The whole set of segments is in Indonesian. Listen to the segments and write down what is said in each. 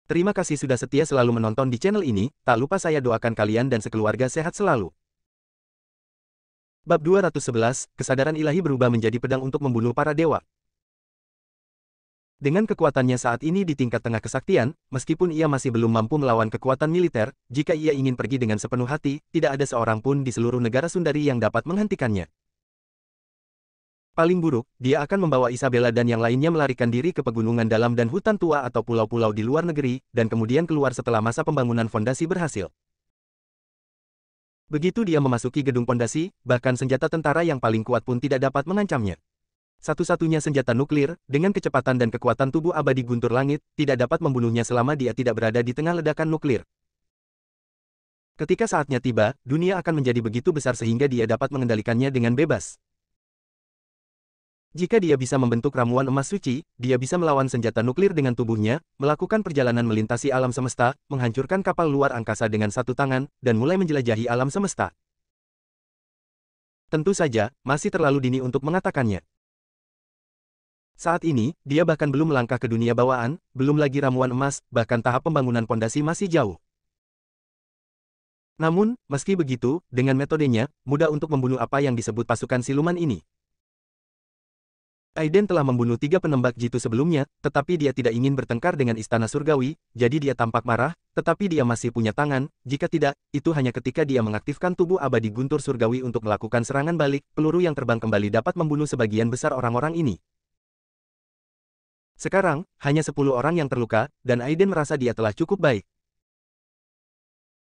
Terima kasih sudah setia selalu menonton di channel ini, tak lupa saya doakan kalian dan sekeluarga sehat selalu. Bab 211, Kesadaran Ilahi berubah menjadi pedang untuk membunuh para dewa. Dengan kekuatannya saat ini di tingkat tengah kesaktian, meskipun ia masih belum mampu melawan kekuatan militer, jika ia ingin pergi dengan sepenuh hati, tidak ada seorang pun di seluruh negara Sundari yang dapat menghentikannya. Paling buruk, dia akan membawa Isabella dan yang lainnya melarikan diri ke pegunungan dalam dan hutan tua atau pulau-pulau di luar negeri, dan kemudian keluar setelah masa pembangunan fondasi berhasil. Begitu dia memasuki gedung fondasi, bahkan senjata tentara yang paling kuat pun tidak dapat mengancamnya. Satu-satunya senjata nuklir, dengan kecepatan dan kekuatan tubuh abadi guntur langit, tidak dapat membunuhnya selama dia tidak berada di tengah ledakan nuklir. Ketika saatnya tiba, dunia akan menjadi begitu besar sehingga dia dapat mengendalikannya dengan bebas. Jika dia bisa membentuk ramuan emas suci, dia bisa melawan senjata nuklir dengan tubuhnya, melakukan perjalanan melintasi alam semesta, menghancurkan kapal luar angkasa dengan satu tangan, dan mulai menjelajahi alam semesta. Tentu saja, masih terlalu dini untuk mengatakannya. Saat ini, dia bahkan belum melangkah ke dunia bawaan, belum lagi ramuan emas, bahkan tahap pembangunan fondasi masih jauh. Namun, meski begitu, dengan metodenya, mudah untuk membunuh apa yang disebut pasukan siluman ini. Aiden telah membunuh 3 penembak jitu sebelumnya, tetapi dia tidak ingin bertengkar dengan istana surgawi, jadi dia tampak marah, tetapi dia masih punya tangan, jika tidak, itu hanya ketika dia mengaktifkan tubuh abadi guntur surgawi untuk melakukan serangan balik, peluru yang terbang kembali dapat membunuh sebagian besar orang-orang ini. Sekarang, hanya 10 orang yang terluka, dan Aiden merasa dia telah cukup baik.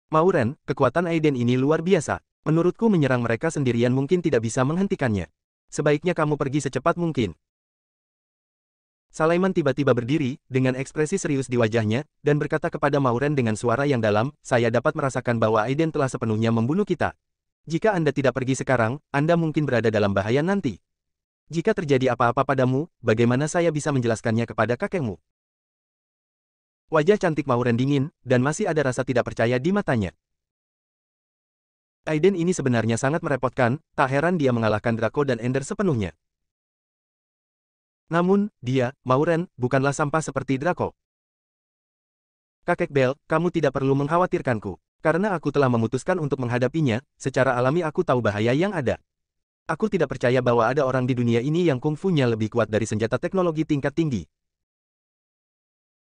Mauren, kekuatan Aiden ini luar biasa. Menurutku menyerang mereka sendirian mungkin tidak bisa menghentikannya. Sebaiknya kamu pergi secepat mungkin. Sulaiman tiba-tiba berdiri, dengan ekspresi serius di wajahnya, dan berkata kepada Mauren dengan suara yang dalam, saya dapat merasakan bahwa Aiden telah sepenuhnya membunuh kita. Jika Anda tidak pergi sekarang, Anda mungkin berada dalam bahaya nanti. Jika terjadi apa-apa padamu, bagaimana saya bisa menjelaskannya kepada kakekmu? Wajah cantik Mauren dingin, dan masih ada rasa tidak percaya di matanya. Aiden ini sebenarnya sangat merepotkan, tak heran dia mengalahkan Draco dan Ender sepenuhnya. Namun, dia, Mauren, bukanlah sampah seperti Draco. Kakek Bell, kamu tidak perlu mengkhawatirkanku. Karena aku telah memutuskan untuk menghadapinya, secara alami aku tahu bahaya yang ada. Aku tidak percaya bahwa ada orang di dunia ini yang kungfunya lebih kuat dari senjata teknologi tingkat tinggi.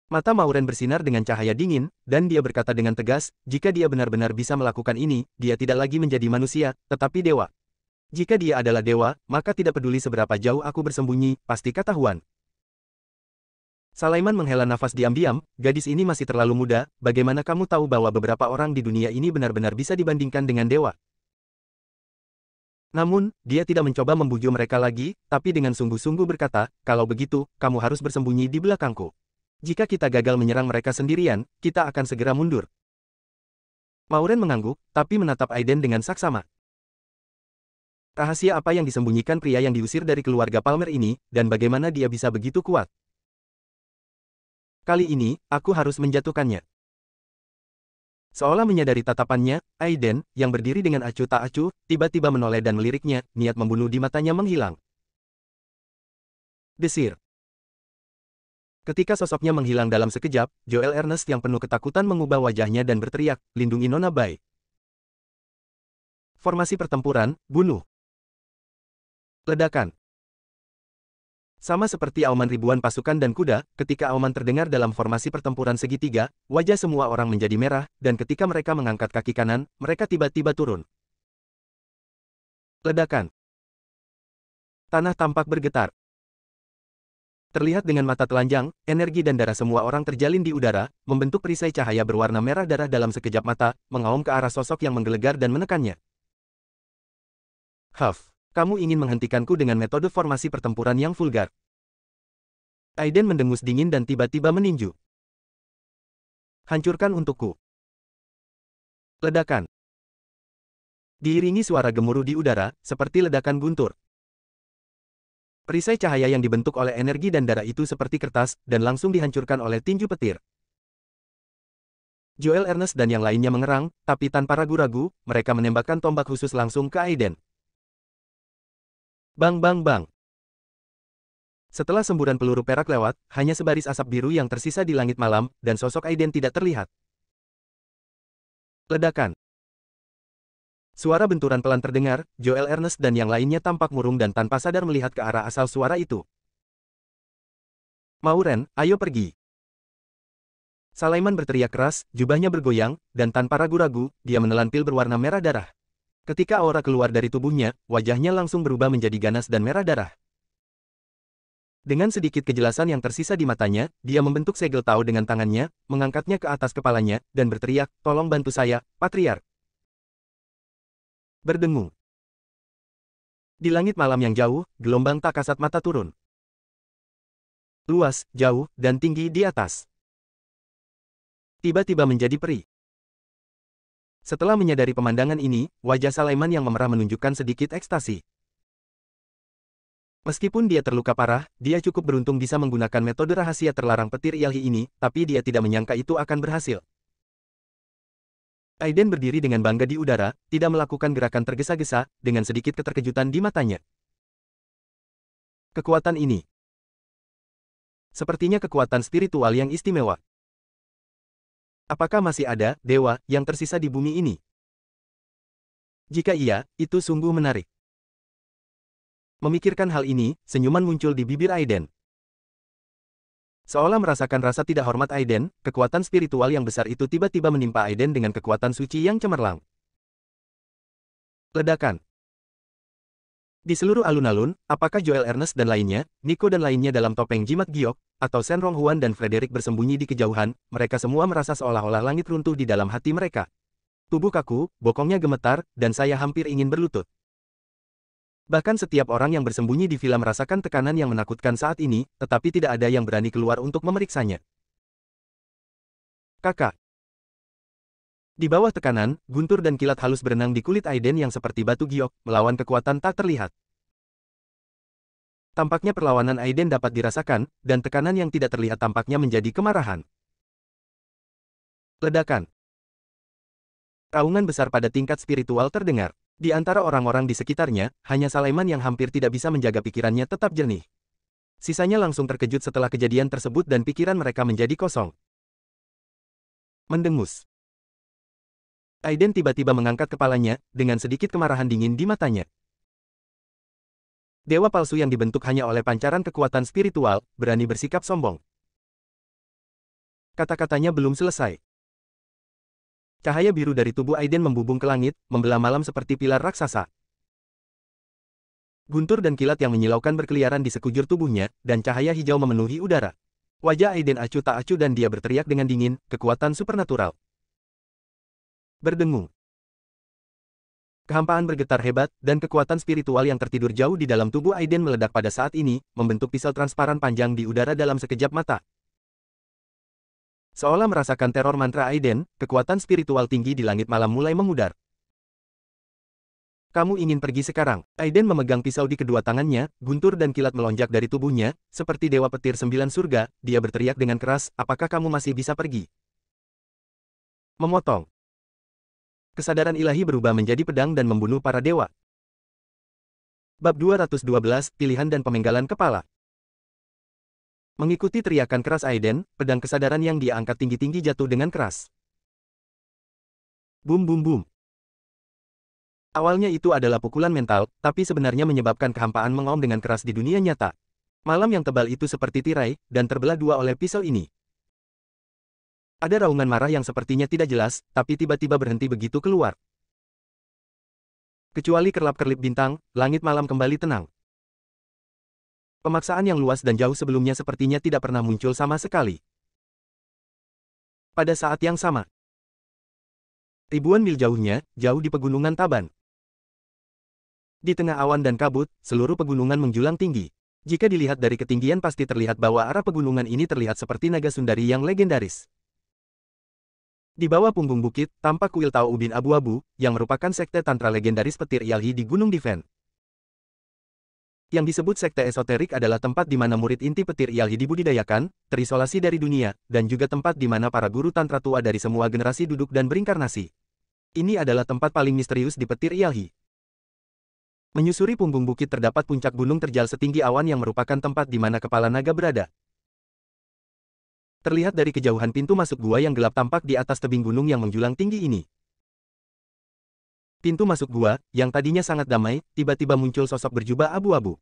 Mata Mauren bersinar dengan cahaya dingin, dan dia berkata dengan tegas, jika dia benar-benar bisa melakukan ini, dia tidak lagi menjadi manusia, tetapi dewa. Jika dia adalah dewa, maka tidak peduli seberapa jauh aku bersembunyi, pasti ketahuan. Sulaiman menghela nafas diam-diam, gadis ini masih terlalu muda, bagaimana kamu tahu bahwa beberapa orang di dunia ini benar-benar bisa dibandingkan dengan dewa? Namun, dia tidak mencoba membujuk mereka lagi, tapi dengan sungguh-sungguh berkata, kalau begitu, kamu harus bersembunyi di belakangku. Jika kita gagal menyerang mereka sendirian, kita akan segera mundur. Mauren mengangguk, tapi menatap Aiden dengan saksama. Rahasia apa yang disembunyikan pria yang diusir dari keluarga Palmer ini, dan bagaimana dia bisa begitu kuat? Kali ini, aku harus menjatuhkannya. Seolah menyadari tatapannya, Aiden, yang berdiri dengan acuh tak acuh, tiba-tiba menoleh dan meliriknya, niat membunuh di matanya menghilang. Desir. Ketika sosoknya menghilang dalam sekejap, Joel Ernest yang penuh ketakutan mengubah wajahnya dan berteriak, lindungi Nona Bai. Formasi pertempuran, bunuh. Ledakan. Sama seperti auman ribuan pasukan dan kuda, ketika auman terdengar dalam formasi pertempuran segitiga, wajah semua orang menjadi merah, dan ketika mereka mengangkat kaki kanan, mereka tiba-tiba turun. Ledakan. Tanah tampak bergetar. Terlihat dengan mata telanjang, energi dan darah semua orang terjalin di udara, membentuk perisai cahaya berwarna merah darah dalam sekejap mata, mengaum ke arah sosok yang menggelegar dan menekannya. Huff. Kamu ingin menghentikanku dengan metode formasi pertempuran yang vulgar. Aiden mendengus dingin dan tiba-tiba meninju. Hancurkan untukku. Ledakan. Diiringi suara gemuruh di udara, seperti ledakan guntur. Perisai cahaya yang dibentuk oleh energi dan darah itu seperti kertas, dan langsung dihancurkan oleh tinju petir. Joel Ernest dan yang lainnya mengerang, tapi tanpa ragu-ragu, mereka menembakkan tombak khusus langsung ke Aiden. Bang bang bang. Setelah semburan peluru perak lewat, hanya sebaris asap biru yang tersisa di langit malam, dan sosok Aiden tidak terlihat. Ledakan. Suara benturan pelan terdengar, Joel Ernest dan yang lainnya tampak murung dan tanpa sadar melihat ke arah asal suara itu. Mauren, ayo pergi. Sulaiman berteriak keras, jubahnya bergoyang, dan tanpa ragu-ragu, dia menelan pil berwarna merah darah. Ketika aura keluar dari tubuhnya, wajahnya langsung berubah menjadi ganas dan merah darah. Dengan sedikit kejelasan yang tersisa di matanya, dia membentuk segel tau dengan tangannya, mengangkatnya ke atas kepalanya, dan berteriak, tolong bantu saya, Patriark. Berdengung. Di langit malam yang jauh, gelombang tak kasat mata turun. Luas, jauh, dan tinggi di atas. Tiba-tiba menjadi peri. Setelah menyadari pemandangan ini, wajah Sulaiman yang memerah menunjukkan sedikit ekstasi. Meskipun dia terluka parah, dia cukup beruntung bisa menggunakan metode rahasia terlarang petir ilahi ini, tapi dia tidak menyangka itu akan berhasil. Aiden berdiri dengan bangga di udara, tidak melakukan gerakan tergesa-gesa, dengan sedikit keterkejutan di matanya. Kekuatan ini. Sepertinya kekuatan spiritual yang istimewa. Apakah masih ada dewa yang tersisa di bumi ini? Jika iya, itu sungguh menarik. Memikirkan hal ini, senyuman muncul di bibir Aiden. Seolah merasakan rasa tidak hormat Aiden, kekuatan spiritual yang besar itu tiba-tiba menimpa Aiden dengan kekuatan suci yang cemerlang. Ledakan. Di seluruh alun-alun, apakah Joel Ernest dan lainnya, Nico dan lainnya dalam topeng jimat giok, atau Shenrong Huan dan Frederick bersembunyi di kejauhan, mereka semua merasa seolah-olah langit runtuh di dalam hati mereka. Tubuh kaku, bokongnya gemetar, dan saya hampir ingin berlutut. Bahkan setiap orang yang bersembunyi di villa merasakan tekanan yang menakutkan saat ini, tetapi tidak ada yang berani keluar untuk memeriksanya. Kakak. Di bawah tekanan, guntur dan kilat halus berenang di kulit Aiden yang seperti batu giok, melawan kekuatan tak terlihat. Tampaknya perlawanan Aiden dapat dirasakan, dan tekanan yang tidak terlihat tampaknya menjadi kemarahan. Ledakan. Raungan besar pada tingkat spiritual terdengar. Di antara orang-orang di sekitarnya, hanya Sulaiman yang hampir tidak bisa menjaga pikirannya tetap jernih. Sisanya langsung terkejut setelah kejadian tersebut dan pikiran mereka menjadi kosong. Mendengus. Aiden tiba-tiba mengangkat kepalanya, dengan sedikit kemarahan dingin di matanya. Dewa palsu yang dibentuk hanya oleh pancaran kekuatan spiritual, berani bersikap sombong. Kata-katanya belum selesai. Cahaya biru dari tubuh Aiden membubung ke langit, membelah malam seperti pilar raksasa. Guntur dan kilat yang menyilaukan berkeliaran di sekujur tubuhnya, dan cahaya hijau memenuhi udara. Wajah Aiden acuh tak acuh dan dia berteriak dengan dingin, kekuatan supernatural. Berdengung. Kehampaan bergetar hebat, dan kekuatan spiritual yang tertidur jauh di dalam tubuh Aiden meledak pada saat ini, membentuk pisau transparan panjang di udara dalam sekejap mata. Seolah merasakan teror mantra Aiden, kekuatan spiritual tinggi di langit malam mulai memudar. Kamu ingin pergi sekarang? Aiden memegang pisau di kedua tangannya, guntur dan kilat melonjak dari tubuhnya, seperti dewa petir 9 surga, dia berteriak dengan keras, apakah kamu masih bisa pergi? Memotong. Kesadaran ilahi berubah menjadi pedang dan membunuh para dewa. Bab 212, Pilihan dan Pemenggalan Kepala. Mengikuti teriakan keras Aiden, pedang kesadaran yang dia angkat tinggi-tinggi jatuh dengan keras. Bum bum bum. Awalnya itu adalah pukulan mental, tapi sebenarnya menyebabkan kehampaan mengaum dengan keras di dunia nyata. Malam yang tebal itu seperti tirai, dan terbelah dua oleh pisau ini. Ada raungan marah yang sepertinya tidak jelas, tapi tiba-tiba berhenti begitu keluar. Kecuali kerlap-kerlip bintang, langit malam kembali tenang. Pemaksaan yang luas dan jauh sebelumnya sepertinya tidak pernah muncul sama sekali. Pada saat yang sama, ribuan mil jauhnya, jauh di pegunungan Taban. Di tengah awan dan kabut, seluruh pegunungan menjulang tinggi. Jika dilihat dari ketinggian pasti terlihat bahwa arah pegunungan ini terlihat seperti naga sundari yang legendaris. Di bawah punggung bukit, tampak kuil Tao Ubin abu-abu, yang merupakan sekte tantra legendaris petir Yalhi di Gunung Diven. Yang disebut sekte esoterik adalah tempat di mana murid inti petir Yalhi dibudidayakan, terisolasi dari dunia, dan juga tempat di mana para guru tantra tua dari semua generasi duduk dan berinkarnasi. Ini adalah tempat paling misterius di petir Yalhi. Menyusuri punggung bukit terdapat puncak gunung terjal setinggi awan yang merupakan tempat di mana kepala naga berada. Terlihat dari kejauhan pintu masuk gua yang gelap tampak di atas tebing gunung yang menjulang tinggi ini. Pintu masuk gua, yang tadinya sangat damai, tiba-tiba muncul sosok berjubah abu-abu.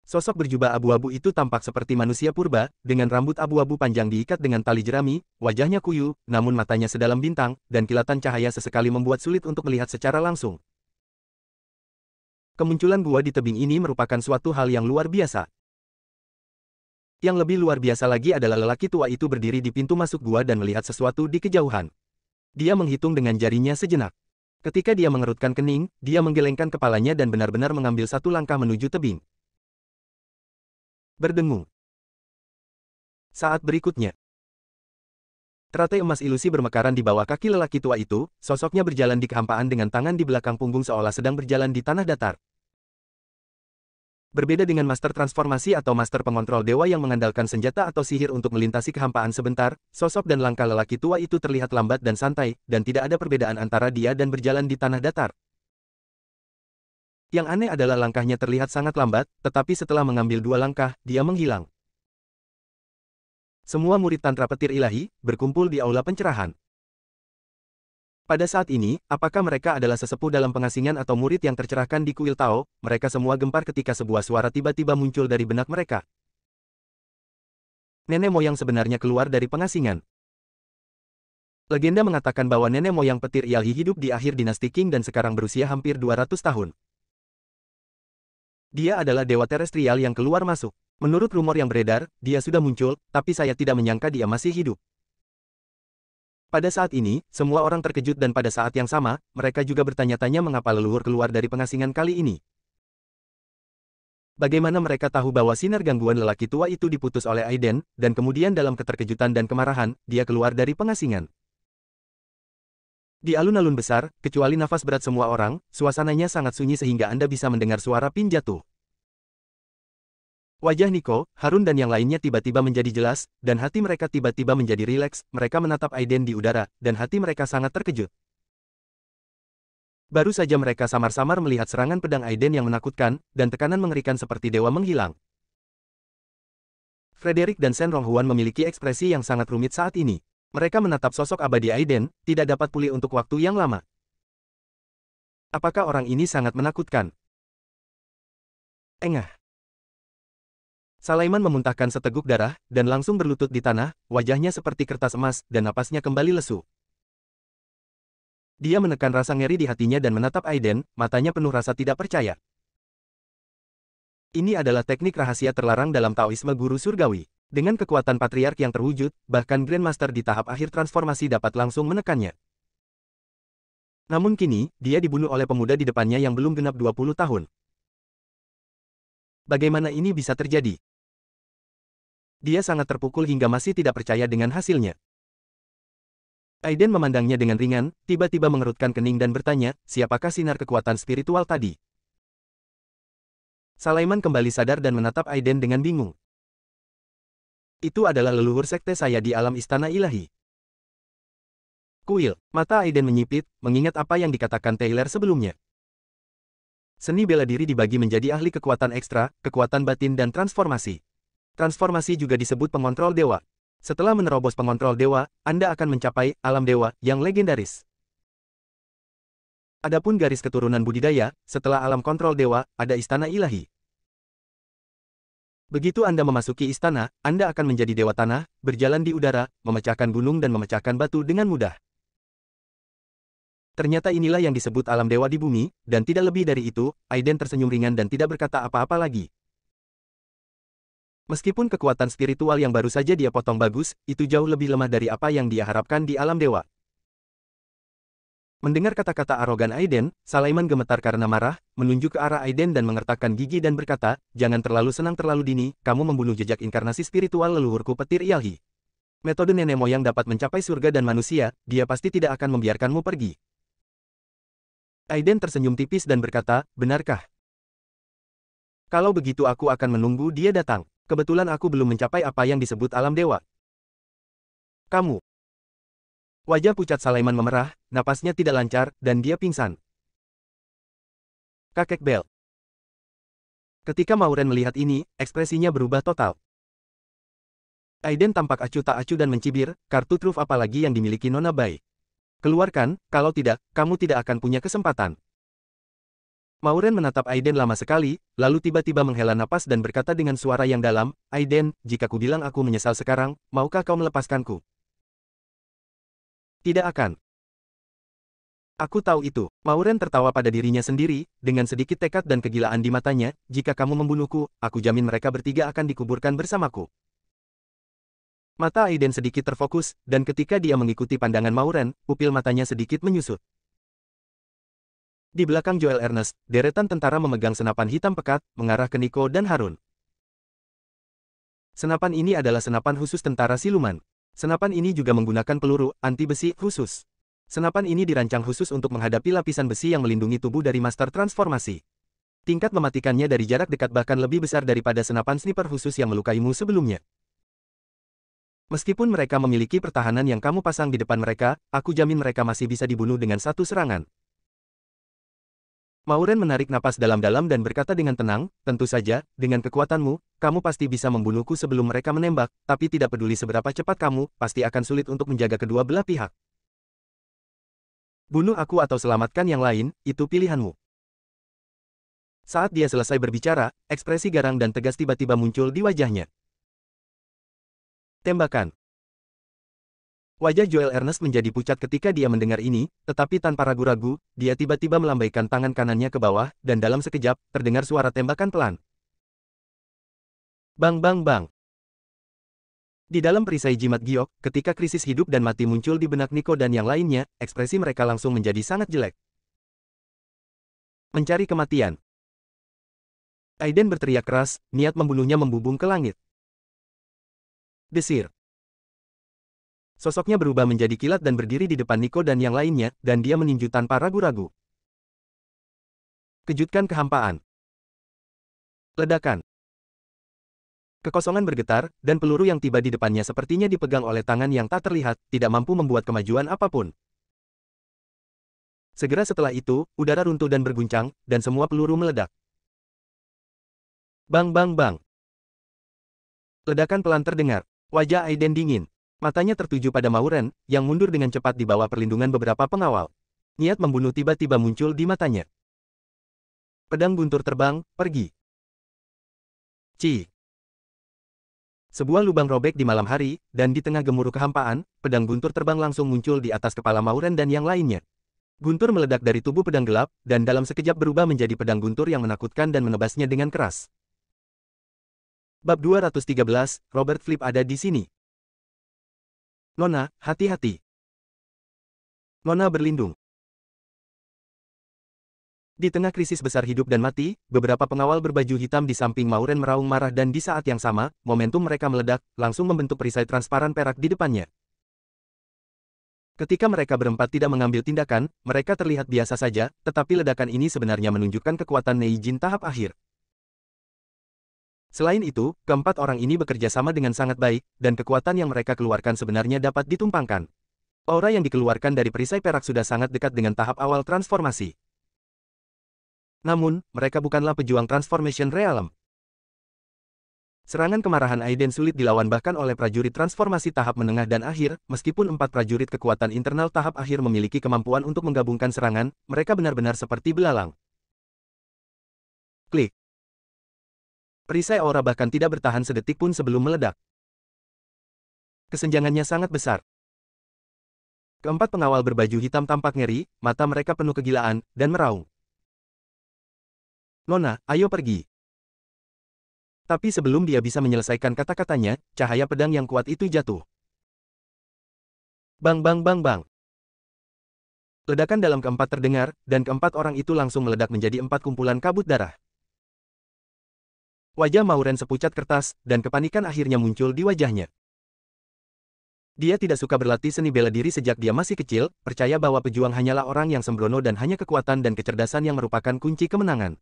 Sosok berjubah abu-abu itu tampak seperti manusia purba, dengan rambut abu-abu panjang diikat dengan tali jerami, wajahnya kuyu, namun matanya sedalam bintang, dan kilatan cahaya sesekali membuat sulit untuk melihat secara langsung. Kemunculan gua di tebing ini merupakan suatu hal yang luar biasa. Yang lebih luar biasa lagi adalah lelaki tua itu berdiri di pintu masuk gua dan melihat sesuatu di kejauhan. Dia menghitung dengan jarinya sejenak. Ketika dia mengerutkan kening, dia menggelengkan kepalanya dan benar-benar mengambil satu langkah menuju tebing. Berdengung. Saat berikutnya, teratai emas ilusi bermekaran di bawah kaki lelaki tua itu, sosoknya berjalan di kehampaan dengan tangan di belakang punggung seolah sedang berjalan di tanah datar. Berbeda dengan master transformasi atau master pengontrol dewa yang mengandalkan senjata atau sihir untuk melintasi kehampaan sebentar, sosok dan langkah lelaki tua itu terlihat lambat dan santai, dan tidak ada perbedaan antara dia dan berjalan di tanah datar. Yang aneh adalah langkahnya terlihat sangat lambat, tetapi setelah mengambil dua langkah, dia menghilang. Semua murid Tantra Petir Ilahi berkumpul di aula pencerahan. Pada saat ini, apakah mereka adalah sesepuh dalam pengasingan atau murid yang tercerahkan di kuil Tao? Mereka semua gempar ketika sebuah suara tiba-tiba muncul dari benak mereka. Nenek moyang sebenarnya keluar dari pengasingan. Legenda mengatakan bahwa nenek moyang Petir Ilahi hidup di akhir dinasti Qing dan sekarang berusia hampir 200 tahun. Dia adalah dewa terestrial yang keluar masuk. Menurut rumor yang beredar, dia sudah muncul, tapi saya tidak menyangka dia masih hidup. Pada saat ini, semua orang terkejut dan pada saat yang sama, mereka juga bertanya-tanya mengapa leluhur keluar dari pengasingan kali ini. Bagaimana mereka tahu bahwa sinar gangguan lelaki tua itu diputus oleh Aiden, dan kemudian dalam keterkejutan dan kemarahan, dia keluar dari pengasingan. Di alun-alun besar, kecuali nafas berat semua orang, suasananya sangat sunyi sehingga Anda bisa mendengar suara pin jatuh. Wajah Nico, Harun dan yang lainnya tiba-tiba menjadi jelas, dan hati mereka tiba-tiba menjadi rileks, mereka menatap Aiden di udara, dan hati mereka sangat terkejut. Baru saja mereka samar-samar melihat serangan pedang Aiden yang menakutkan, dan tekanan mengerikan seperti dewa menghilang. Frederick dan Shen Ronghuan memiliki ekspresi yang sangat rumit saat ini. Mereka menatap sosok abadi Aiden, tidak dapat pulih untuk waktu yang lama. Apakah orang ini sangat menakutkan? Engah. Sulaiman memuntahkan seteguk darah, dan langsung berlutut di tanah, wajahnya seperti kertas emas, dan napasnya kembali lesu. Dia menekan rasa ngeri di hatinya dan menatap Aiden, matanya penuh rasa tidak percaya. Ini adalah teknik rahasia terlarang dalam Taoisme Guru Surgawi. Dengan kekuatan patriark yang terwujud, bahkan Grandmaster di tahap akhir transformasi dapat langsung menekannya. Namun kini, dia dibunuh oleh pemuda di depannya yang belum genap 20 tahun. Bagaimana ini bisa terjadi? Dia sangat terpukul hingga masih tidak percaya dengan hasilnya. Aiden memandangnya dengan ringan, tiba-tiba mengerutkan kening dan bertanya, siapakah sinar kekuatan spiritual tadi? Sulaiman kembali sadar dan menatap Aiden dengan bingung. Itu adalah leluhur sekte saya di alam istana ilahi. Kuil, mata Aiden menyipit, mengingat apa yang dikatakan Taylor sebelumnya. Seni bela diri dibagi menjadi ahli kekuatan ekstra, kekuatan batin dan transformasi. Transformasi juga disebut pengontrol dewa. Setelah menerobos pengontrol dewa, Anda akan mencapai alam dewa yang legendaris. Adapun garis keturunan budidaya, setelah alam kontrol dewa, ada istana ilahi. Begitu Anda memasuki istana, Anda akan menjadi dewa tanah, berjalan di udara, memecahkan gunung dan memecahkan batu dengan mudah. Ternyata inilah yang disebut alam dewa di bumi, dan tidak lebih dari itu, Aiden tersenyum ringan dan tidak berkata apa-apa lagi. Meskipun kekuatan spiritual yang baru saja dia potong bagus, itu jauh lebih lemah dari apa yang dia harapkan di alam dewa. Mendengar kata-kata arogan Aiden, Sulaiman gemetar karena marah, menunjuk ke arah Aiden dan mengertakkan gigi dan berkata, jangan terlalu senang terlalu dini, kamu membunuh jejak inkarnasi spiritual leluhurku Petir Ilahi. Metode nenek moyang dapat mencapai surga dan manusia, dia pasti tidak akan membiarkanmu pergi. Aiden tersenyum tipis dan berkata, benarkah? Kalau begitu aku akan menunggu dia datang. Kebetulan aku belum mencapai apa yang disebut alam dewa. Kamu. Wajah pucat Sulaiman memerah, napasnya tidak lancar, dan dia pingsan. Kakek Bell. Ketika Mauren melihat ini, ekspresinya berubah total. Aiden tampak acuh tak acuh dan mencibir, kartu truf apalagi yang dimiliki Nona Bai. Keluarkan, kalau tidak, kamu tidak akan punya kesempatan. Mauren menatap Aiden lama sekali, lalu tiba-tiba menghela napas dan berkata dengan suara yang dalam, Aiden, jika ku bilang aku menyesal sekarang, maukah kau melepaskanku? Tidak akan. Aku tahu itu. Mauren tertawa pada dirinya sendiri, dengan sedikit tekad dan kegilaan di matanya, jika kamu membunuhku, aku jamin mereka bertiga akan dikuburkan bersamaku. Mata Aiden sedikit terfokus, dan ketika dia mengikuti pandangan Mauren, pupil matanya sedikit menyusut. Di belakang Joel Ernest, deretan tentara memegang senapan hitam pekat, mengarah ke Nico dan Harun. Senapan ini adalah senapan khusus tentara siluman. Senapan ini juga menggunakan peluru anti besi khusus. Senapan ini dirancang khusus untuk menghadapi lapisan besi yang melindungi tubuh dari master transformasi. Tingkat mematikannya dari jarak dekat bahkan lebih besar daripada senapan sniper khusus yang melukaimu sebelumnya. Meskipun mereka memiliki pertahanan yang kamu pasang di depan mereka, aku jamin mereka masih bisa dibunuh dengan satu serangan. Mauren menarik napas dalam-dalam dan berkata dengan tenang, tentu saja, dengan kekuatanmu, kamu pasti bisa membunuhku sebelum mereka menembak, tapi tidak peduli seberapa cepat kamu, pasti akan sulit untuk menjaga kedua belah pihak. Bunuh aku atau selamatkan yang lain, itu pilihanmu. Saat dia selesai berbicara, ekspresi garang dan tegas tiba-tiba muncul di wajahnya. Tembakan. Wajah Joel Ernest menjadi pucat ketika dia mendengar ini, tetapi tanpa ragu-ragu, dia tiba-tiba melambaikan tangan kanannya ke bawah, dan dalam sekejap, terdengar suara tembakan pelan. Bang bang bang. Di dalam perisai jimat giok, ketika krisis hidup dan mati muncul di benak Nico dan yang lainnya, ekspresi mereka langsung menjadi sangat jelek. Mencari kematian. Aiden berteriak keras, niat membunuhnya membubung ke langit. Desir. Sosoknya berubah menjadi kilat dan berdiri di depan Nico dan yang lainnya, dan dia meninju tanpa ragu-ragu. Kejutkan kehampaan. Ledakan. Kekosongan bergetar, dan peluru yang tiba di depannya sepertinya dipegang oleh tangan yang tak terlihat, tidak mampu membuat kemajuan apapun. Segera setelah itu, udara runtuh dan berguncang, dan semua peluru meledak. Bang bang bang. Ledakan pelan terdengar. Wajah Aiden dingin. Matanya tertuju pada Mauren, yang mundur dengan cepat di bawah perlindungan beberapa pengawal. Niat membunuh tiba-tiba muncul di matanya. Pedang guntur terbang, pergi. Ci. Sebuah lubang robek di malam hari, dan di tengah gemuruh kehampaan, pedang guntur terbang langsung muncul di atas kepala Mauren dan yang lainnya. Guntur meledak dari tubuh pedang gelap, dan dalam sekejap berubah menjadi pedang guntur yang menakutkan dan menebasnya dengan keras. Bab 213, Robert Flip ada di sini. Nona, hati-hati. Nona berlindung. Di tengah krisis besar hidup dan mati, beberapa pengawal berbaju hitam di samping Mauren meraung marah dan di saat yang sama, momentum mereka meledak, langsung membentuk perisai transparan perak di depannya. Ketika mereka berempat tidak mengambil tindakan, mereka terlihat biasa saja, tetapi ledakan ini sebenarnya menunjukkan kekuatan Neijin tahap akhir. Selain itu, keempat orang ini bekerja sama dengan sangat baik, dan kekuatan yang mereka keluarkan sebenarnya dapat ditumpangkan. Aura yang dikeluarkan dari perisai perak sudah sangat dekat dengan tahap awal transformasi. Namun, mereka bukanlah pejuang Transformation Realm. Serangan kemarahan Aiden sulit dilawan bahkan oleh prajurit transformasi tahap menengah dan akhir, meskipun 4 prajurit kekuatan internal tahap akhir memiliki kemampuan untuk menggabungkan serangan, mereka benar-benar seperti belalang. Klik. Perisai aura bahkan tidak bertahan sedetik pun sebelum meledak. Kesenjangannya sangat besar. Keempat pengawal berbaju hitam tampak ngeri, mata mereka penuh kegilaan, dan meraung. Nona, ayo pergi. Tapi sebelum dia bisa menyelesaikan kata-katanya, cahaya pedang yang kuat itu jatuh. Bang bang bang bang. Ledakan dalam keempat terdengar, dan keempat orang itu langsung meledak menjadi 4 kumpulan kabut darah. Wajah Mauren sepucat kertas, dan kepanikan akhirnya muncul di wajahnya. Dia tidak suka berlatih seni bela diri sejak dia masih kecil, percaya bahwa pejuang hanyalah orang yang sembrono dan hanya kekuatan dan kecerdasan yang merupakan kunci kemenangan.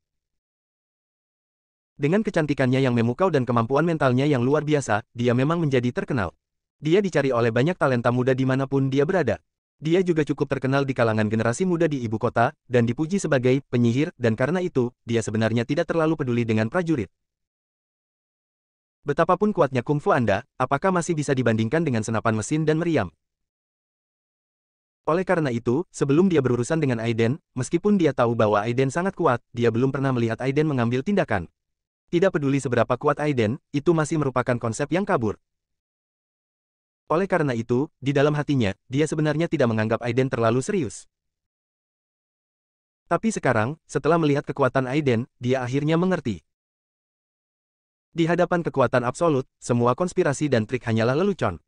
Dengan kecantikannya yang memukau dan kemampuan mentalnya yang luar biasa, dia memang menjadi terkenal. Dia dicari oleh banyak talenta muda dimanapun dia berada. Dia juga cukup terkenal di kalangan generasi muda di ibu kota, dan dipuji sebagai penyihir, dan karena itu, dia sebenarnya tidak terlalu peduli dengan prajurit. Betapapun kuatnya kungfu Anda, apakah masih bisa dibandingkan dengan senapan mesin dan meriam? Oleh karena itu, sebelum dia berurusan dengan Aiden, meskipun dia tahu bahwa Aiden sangat kuat, dia belum pernah melihat Aiden mengambil tindakan. Tidak peduli seberapa kuat Aiden, itu masih merupakan konsep yang kabur. Oleh karena itu, di dalam hatinya, dia sebenarnya tidak menganggap Aiden terlalu serius. Tapi sekarang, setelah melihat kekuatan Aiden, dia akhirnya mengerti. Di hadapan kekuatan absolut, semua konspirasi dan trik hanyalah lelucon.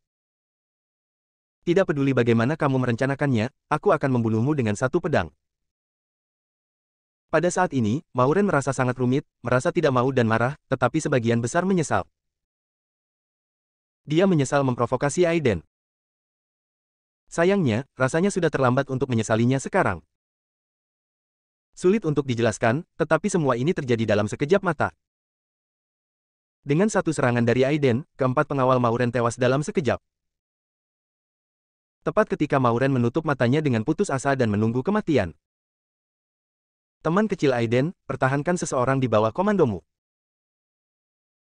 Tidak peduli bagaimana kamu merencanakannya, aku akan membunuhmu dengan satu pedang. Pada saat ini, Mauren merasa sangat rumit, merasa tidak mau dan marah, tetapi sebagian besar menyesal. Dia menyesal memprovokasi Aiden. Sayangnya, rasanya sudah terlambat untuk menyesalinya sekarang. Sulit untuk dijelaskan, tetapi semua ini terjadi dalam sekejap mata. Dengan satu serangan dari Aiden, keempat pengawal Mauren tewas dalam sekejap. Tepat ketika Mauren menutup matanya dengan putus asa dan menunggu kematian. Teman kecil Aiden, pertahankan seseorang di bawah komandomu.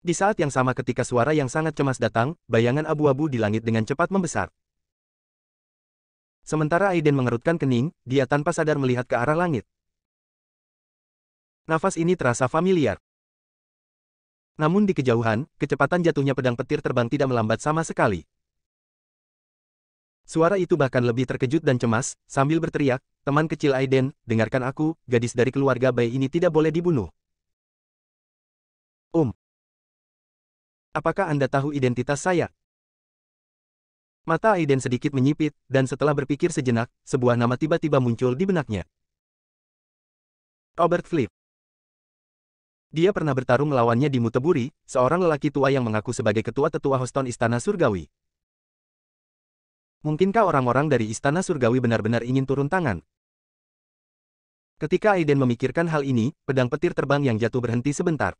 Di saat yang sama ketika suara yang sangat cemas datang, bayangan abu-abu di langit dengan cepat membesar. Sementara Aiden mengerutkan kening, dia tanpa sadar melihat ke arah langit. Nafas ini terasa familiar. Namun di kejauhan, kecepatan jatuhnya pedang petir terbang tidak melambat sama sekali. Suara itu bahkan lebih terkejut dan cemas, sambil berteriak, "Teman kecil Aiden, dengarkan aku, gadis dari keluarga bayi ini tidak boleh dibunuh." Apakah Anda tahu identitas saya? Mata Aiden sedikit menyipit, dan setelah berpikir sejenak, sebuah nama tiba-tiba muncul di benaknya. Robert Flip. Dia pernah bertarung melawannya di Muteburi, seorang lelaki tua yang mengaku sebagai ketua tetua Houston Istana Surgawi. Mungkinkah orang-orang dari Istana Surgawi benar-benar ingin turun tangan? Ketika Aiden memikirkan hal ini, pedang petir terbang yang jatuh berhenti sebentar.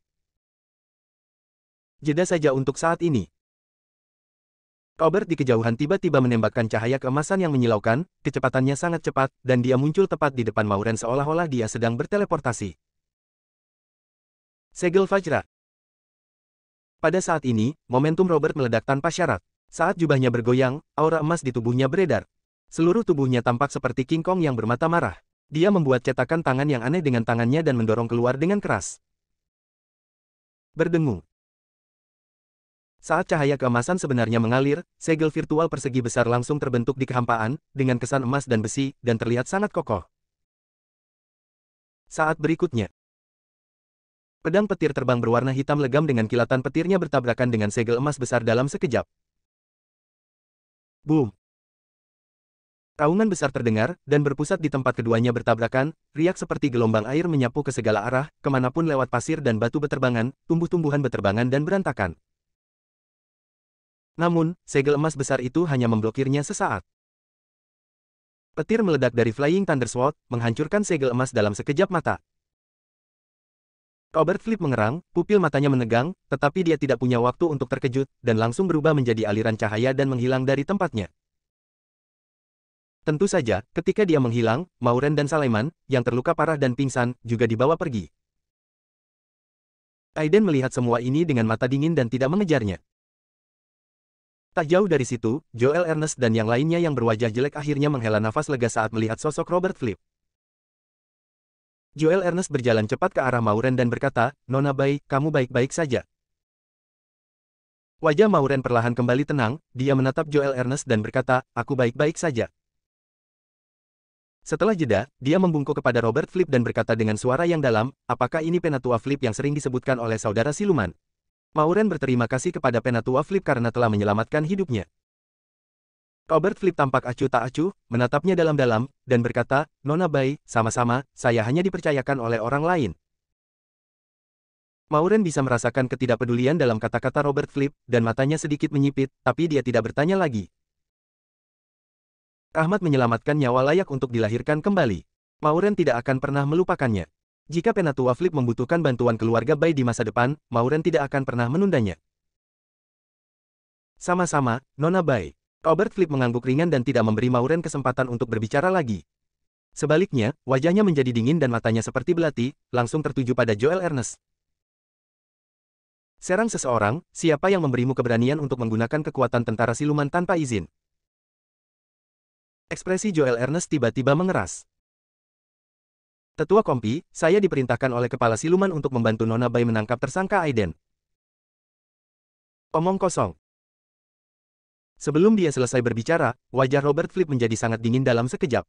Jeda saja untuk saat ini. Robert di kejauhan tiba-tiba menembakkan cahaya keemasan yang menyilaukan, kecepatannya sangat cepat, dan dia muncul tepat di depan Mauren seolah-olah dia sedang berteleportasi. Segel Vajra. Pada saat ini, momentum Robert meledak tanpa syarat. Saat jubahnya bergoyang, aura emas di tubuhnya beredar. Seluruh tubuhnya tampak seperti King Kong yang bermata marah. Dia membuat cetakan tangan yang aneh dengan tangannya dan mendorong keluar dengan keras. Berdengung. Saat cahaya keemasan sebenarnya mengalir, segel virtual persegi besar langsung terbentuk di kehampaan, dengan kesan emas dan besi, dan terlihat sangat kokoh. Saat berikutnya, pedang petir terbang berwarna hitam legam dengan kilatan petirnya bertabrakan dengan segel emas besar dalam sekejap. Boom! Raungan besar terdengar, dan berpusat di tempat keduanya bertabrakan, riak seperti gelombang air menyapu ke segala arah, kemanapun lewat pasir dan batu beterbangan, tumbuh-tumbuhan beterbangan dan berantakan. Namun, segel emas besar itu hanya memblokirnya sesaat. Petir meledak dari Flying Thunder Sword, menghancurkan segel emas dalam sekejap mata. Robert Flip mengerang, pupil matanya menegang, tetapi dia tidak punya waktu untuk terkejut, dan langsung berubah menjadi aliran cahaya dan menghilang dari tempatnya. Tentu saja, ketika dia menghilang, Mauren dan Salaiman, yang terluka parah dan pingsan, juga dibawa pergi. Aiden melihat semua ini dengan mata dingin dan tidak mengejarnya. Tak jauh dari situ, Joel Ernest dan yang lainnya yang berwajah jelek akhirnya menghela nafas lega saat melihat sosok Robert Flip. Joel Ernest berjalan cepat ke arah Mauren dan berkata, "Nona Bai, kamu baik-baik saja?" Wajah Mauren perlahan kembali tenang, dia menatap Joel Ernest dan berkata, "Aku baik-baik saja." Setelah jeda, dia membungkuk kepada Robert Flip dan berkata dengan suara yang dalam, "Apakah ini Penatua Flip yang sering disebutkan oleh saudara siluman?" Mauren berterima kasih kepada Penatua Flip karena telah menyelamatkan hidupnya. Robert Flip tampak acuh tak acuh, menatapnya dalam-dalam, dan berkata, "Nona Bai, sama-sama, saya hanya dipercayakan oleh orang lain." Mauren bisa merasakan ketidakpedulian dalam kata-kata Robert Flip, dan matanya sedikit menyipit, tapi dia tidak bertanya lagi. Rahmat menyelamatkan nyawa layak untuk dilahirkan kembali. Mauren tidak akan pernah melupakannya. Jika Penatua Flip membutuhkan bantuan keluarga Bai di masa depan, Mauren tidak akan pernah menundanya. Sama-sama, Nona Bai. Robert Flip mengangguk ringan dan tidak memberi Maureen kesempatan untuk berbicara lagi. Sebaliknya, wajahnya menjadi dingin dan matanya seperti belati, langsung tertuju pada Joel Ernest. Serang seseorang, siapa yang memberimu keberanian untuk menggunakan kekuatan tentara siluman tanpa izin? Ekspresi Joel Ernest tiba-tiba mengeras. Tetua Kompi, saya diperintahkan oleh kepala siluman untuk membantu Nona Bai menangkap tersangka Aiden. Omong kosong. Sebelum dia selesai berbicara, wajah Robert Flip menjadi sangat dingin dalam sekejap.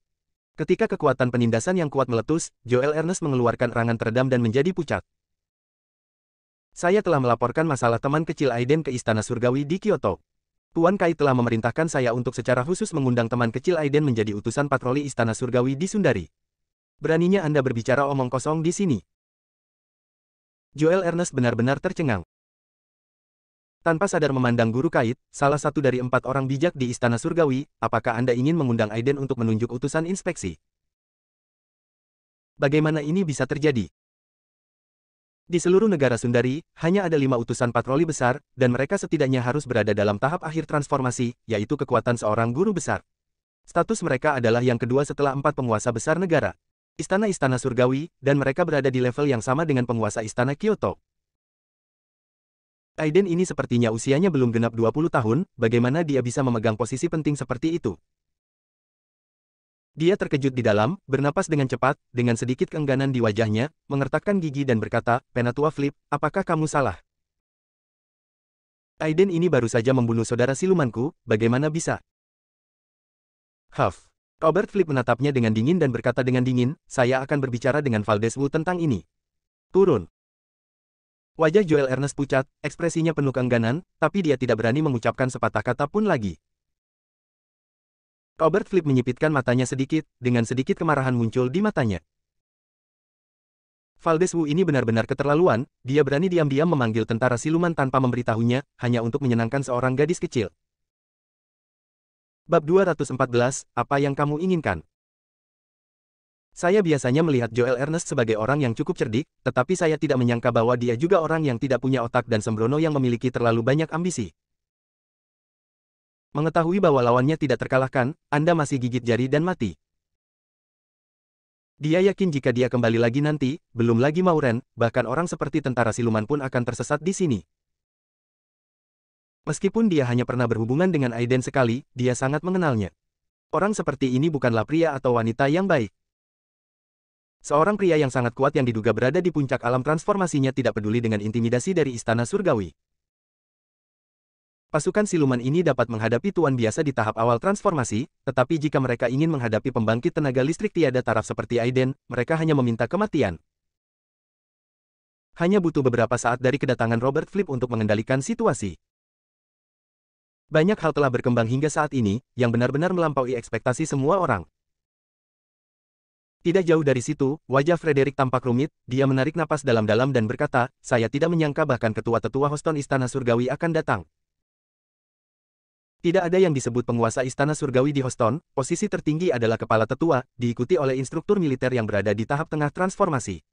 Ketika kekuatan penindasan yang kuat meletus, Joel Ernest mengeluarkan erangan teredam dan menjadi pucat. Saya telah melaporkan masalah teman kecil Aiden ke Istana Surgawi di Kyoto. Tuan Kai telah memerintahkan saya untuk secara khusus mengundang teman kecil Aiden menjadi utusan patroli Istana Surgawi di Sundari. Beraninya Anda berbicara omong kosong di sini? Joel Ernest benar-benar tercengang. Tanpa sadar memandang Guru Kait, salah satu dari 4 orang bijak di Istana Surgawi, apakah Anda ingin mengundang Aiden untuk menunjuk utusan inspeksi? Bagaimana ini bisa terjadi? Di seluruh negara Sundari, hanya ada 5 utusan patroli besar, dan mereka setidaknya harus berada dalam tahap akhir transformasi, yaitu kekuatan seorang guru besar. Status mereka adalah yang kedua setelah 4 penguasa besar negara. Istana-istana Surgawi, dan mereka berada di level yang sama dengan penguasa Istana Kyoto. Aiden ini sepertinya usianya belum genap 20 tahun, bagaimana dia bisa memegang posisi penting seperti itu? Dia terkejut di dalam, bernapas dengan cepat, dengan sedikit keengganan di wajahnya, mengertakkan gigi dan berkata, Penatua Flip, apakah kamu salah? Aiden ini baru saja membunuh saudara silumanku, bagaimana bisa? Huff. Robert Flip menatapnya dengan dingin dan berkata dengan dingin, saya akan berbicara dengan Valdez Wu tentang ini. Turun. Wajah Joel Ernest pucat, ekspresinya penuh keengganan, tapi dia tidak berani mengucapkan sepatah kata pun lagi. Robert Flip menyipitkan matanya sedikit, dengan sedikit kemarahan muncul di matanya. Valdez Wu ini benar-benar keterlaluan, dia berani diam-diam memanggil tentara siluman tanpa memberitahunya, hanya untuk menyenangkan seorang gadis kecil. Bab 214, apa yang kamu inginkan? Saya biasanya melihat Joel Ernest sebagai orang yang cukup cerdik, tetapi saya tidak menyangka bahwa dia juga orang yang tidak punya otak dan sembrono yang memiliki terlalu banyak ambisi. Mengetahui bahwa lawannya tidak terkalahkan, Anda masih gigit jari dan mati. Dia yakin jika dia kembali lagi nanti, belum lagi Maureen, bahkan orang seperti tentara siluman pun akan tersesat di sini. Meskipun dia hanya pernah berhubungan dengan Aiden sekali, dia sangat mengenalnya. Orang seperti ini bukanlah pria atau wanita yang baik. Seorang pria yang sangat kuat yang diduga berada di puncak alam transformasinya tidak peduli dengan intimidasi dari Istana Surgawi. Pasukan siluman ini dapat menghadapi tuan biasa di tahap awal transformasi, tetapi jika mereka ingin menghadapi pembangkit tenaga listrik tiada taraf seperti Aiden, mereka hanya meminta kematian. Hanya butuh beberapa saat dari kedatangan Robert Flip untuk mengendalikan situasi. Banyak hal telah berkembang hingga saat ini, yang benar-benar melampaui ekspektasi semua orang. Tidak jauh dari situ, wajah Frederick tampak rumit, dia menarik napas dalam-dalam dan berkata, saya tidak menyangka bahkan ketua-tetua Houston Istana Surgawi akan datang. Tidak ada yang disebut penguasa Istana Surgawi di Houston, posisi tertinggi adalah kepala tetua, diikuti oleh instruktur militer yang berada di tahap tengah transformasi.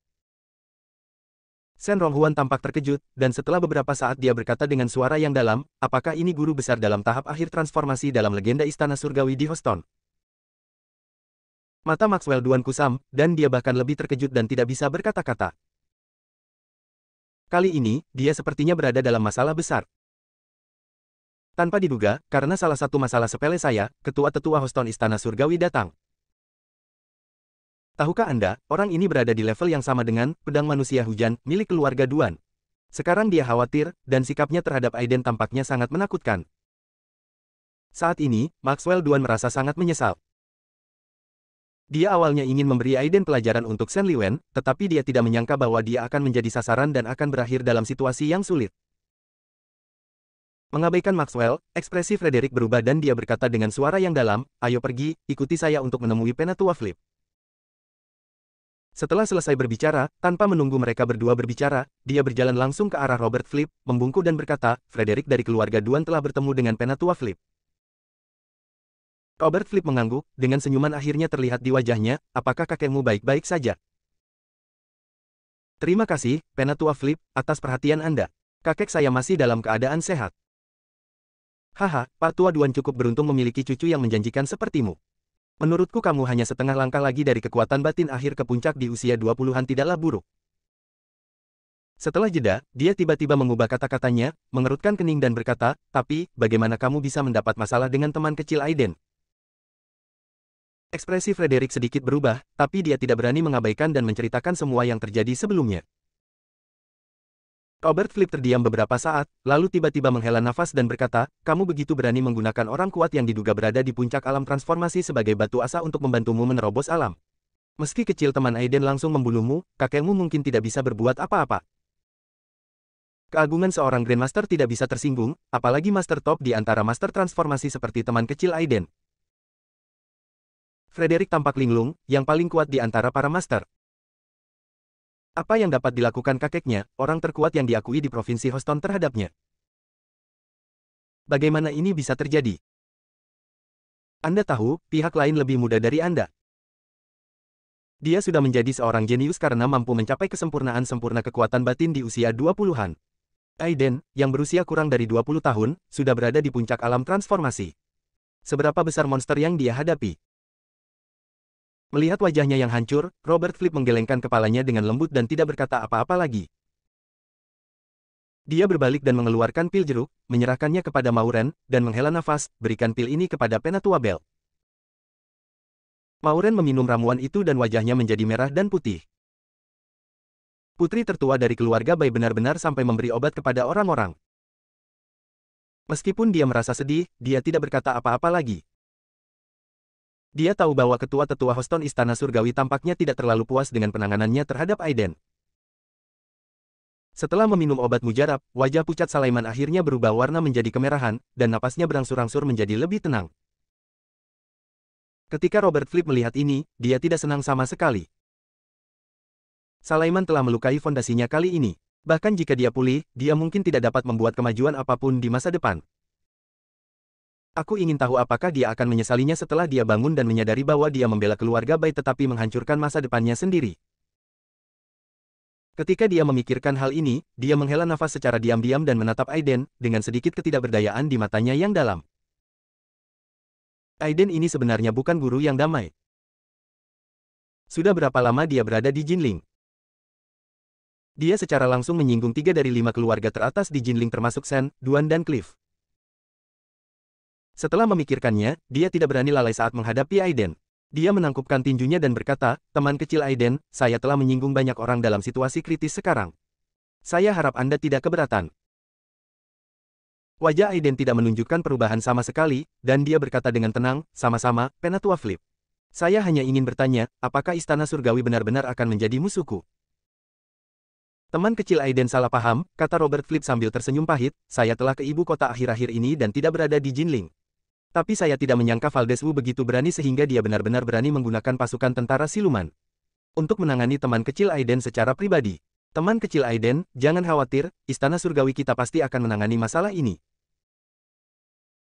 Shen Ronghuan tampak terkejut, dan setelah beberapa saat dia berkata dengan suara yang dalam, apakah ini guru besar dalam tahap akhir transformasi dalam legenda Istana Surgawi di Houston? Mata Maxwell Duan kusam, dan dia bahkan lebih terkejut dan tidak bisa berkata-kata. Kali ini, dia sepertinya berada dalam masalah besar. Tanpa diduga, karena salah satu masalah sepele saya, ketua tetua Houston Istana Surgawi datang. Tahukah Anda, orang ini berada di level yang sama dengan pedang manusia hujan milik keluarga Duan. Sekarang dia khawatir, dan sikapnya terhadap Aiden tampaknya sangat menakutkan. Saat ini, Maxwell Duan merasa sangat menyesal. Dia awalnya ingin memberi Aiden pelajaran untuk Shen Liwen, tetapi dia tidak menyangka bahwa dia akan menjadi sasaran dan akan berakhir dalam situasi yang sulit. Mengabaikan Maxwell, ekspresi Frederick berubah dan dia berkata dengan suara yang dalam, ayo pergi, ikuti saya untuk menemui Penatua Flip. Setelah selesai berbicara, tanpa menunggu mereka berdua berbicara, dia berjalan langsung ke arah Robert Flip, membungkuk dan berkata, Frederick dari keluarga Duan telah bertemu dengan Penatua Flip. Robert Flip mengangguk, dengan senyuman akhirnya terlihat di wajahnya, apakah kakekmu baik-baik saja? Terima kasih, Penatua Flip, atas perhatian Anda. Kakek saya masih dalam keadaan sehat. Haha, Pak Tua Duan cukup beruntung memiliki cucu yang menjanjikan sepertimu. Menurutku kamu hanya setengah langkah lagi dari kekuatan batin akhir ke puncak di usia 20-an tidaklah buruk. Setelah jeda, dia tiba-tiba mengubah kata-katanya, mengerutkan kening dan berkata, tapi, bagaimana kamu bisa mendapat masalah dengan teman kecil Aiden? Ekspresi Frederick sedikit berubah, tapi dia tidak berani mengabaikan dan menceritakan semua yang terjadi sebelumnya. Robert Flip terdiam beberapa saat, lalu tiba-tiba menghela nafas dan berkata, kamu begitu berani menggunakan orang kuat yang diduga berada di puncak alam transformasi sebagai batu asa untuk membantumu menerobos alam. Meski kecil teman Aiden langsung membunuhmu, kakekmu mungkin tidak bisa berbuat apa-apa. Keagungan seorang Grandmaster tidak bisa tersinggung, apalagi Master Top di antara Master Transformasi seperti teman kecil Aiden. Frederick tampak linglung, yang paling kuat di antara para Master. Apa yang dapat dilakukan kakeknya, orang terkuat yang diakui di Provinsi Houston terhadapnya? Bagaimana ini bisa terjadi? Anda tahu, pihak lain lebih muda dari Anda. Dia sudah menjadi seorang jenius karena mampu mencapai kesempurnaan sempurna kekuatan batin di usia 20-an. Aiden, yang berusia kurang dari 20 tahun, sudah berada di puncak alam transformasi. Seberapa besar monster yang dia hadapi? Melihat wajahnya yang hancur, Robert Flip menggelengkan kepalanya dengan lembut dan tidak berkata apa-apa lagi. Dia berbalik dan mengeluarkan pil jeruk, menyerahkannya kepada Mauren, dan menghela nafas, berikan pil ini kepada Penatua Bell. Mauren meminum ramuan itu dan wajahnya menjadi merah dan putih. Putri tertua dari keluarga Bai benar-benar sampai memberi obat kepada orang-orang. Meskipun dia merasa sedih, dia tidak berkata apa-apa lagi. Dia tahu bahwa ketua tetua Houston Istana Surgawi tampaknya tidak terlalu puas dengan penanganannya terhadap Aiden. Setelah meminum obat mujarab, wajah pucat Sulaiman akhirnya berubah warna menjadi kemerahan, dan napasnya berangsur-angsur menjadi lebih tenang. Ketika Robert Flip melihat ini, dia tidak senang sama sekali. Sulaiman telah melukai fondasinya kali ini. Bahkan jika dia pulih, dia mungkin tidak dapat membuat kemajuan apapun di masa depan. Aku ingin tahu apakah dia akan menyesalinya setelah dia bangun dan menyadari bahwa dia membela keluarga Bai tetapi menghancurkan masa depannya sendiri. Ketika dia memikirkan hal ini, dia menghela nafas secara diam-diam dan menatap Aiden, dengan sedikit ketidakberdayaan di matanya yang dalam. Aiden ini sebenarnya bukan guru yang damai. Sudah berapa lama dia berada di Jinling? Dia secara langsung menyinggung 3 dari 5 keluarga teratas di Jinling termasuk Shen, Duan dan Cliff. Setelah memikirkannya, dia tidak berani lalai saat menghadapi Aiden. Dia menangkupkan tinjunya dan berkata, teman kecil Aiden, saya telah menyinggung banyak orang dalam situasi kritis sekarang. Saya harap Anda tidak keberatan. Wajah Aiden tidak menunjukkan perubahan sama sekali, dan dia berkata dengan tenang, sama-sama, Penatua Flip. Saya hanya ingin bertanya, apakah Istana Surgawi benar-benar akan menjadi musuhku? Teman kecil Aiden salah paham, kata Robert Flip sambil tersenyum pahit, saya telah ke ibu kota akhir-akhir ini dan tidak berada di Jinling. Tapi saya tidak menyangka Valdez Wu begitu berani sehingga dia benar-benar berani menggunakan pasukan tentara siluman untuk menangani teman kecil Aiden secara pribadi. Teman kecil Aiden, jangan khawatir, Istana Surgawi kita pasti akan menangani masalah ini.